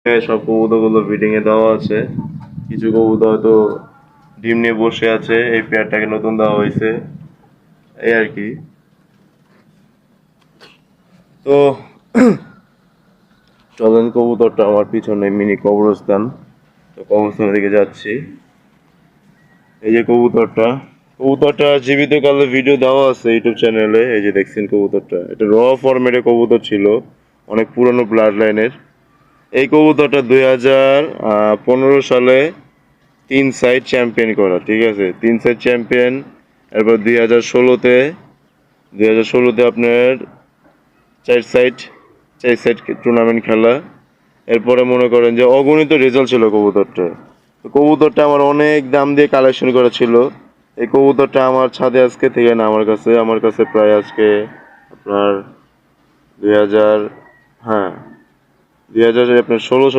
সব কবুতরগুলো ব্রিডিং এ দেওয়া আছে। কিছু কবুতর হয়তো ডিম নিয়ে বসে আছে, এই পেয়ারটাকে নতুন দেওয়া হয়েছে, এই আর কি। তো চলেন, কবুতরটা আমার পিছনে মিনি কবরস্থান, তো কবরস্থানের দিকে যাচ্ছি। এই যে কবুতরটা জীবিত কালে ভিডিও দেওয়া আছে ইউটিউব চ্যানেলে। এই যে দেখছেন কবুতরটা, এটা র ফরম্যাটের কবুতর ছিল, অনেক পুরনো ব্লাড লাইনের। এই কবুতরটা 2015 সালে 3 সাইড চ্যাম্পিয়ন করা, ঠিক আছে, 3 সাইড চ্যাম্পিয়ন। এরপর 2016তে আপনার 4 সাইড 4 সাইড টুর্নামেন্ট খেলা। এরপরে মনে করেন যে অগণিত রেজাল্ট ছিল কবুতরটা। তো কবুতরটা আমার অনেক দাম দিয়ে কালেকশন করা ছিল। এই কবুতরটা আমার ছাদে আজকে থেকে না, আমার কাছে প্রায় আজকে আপনার 2000, হ্যাঁ, 2016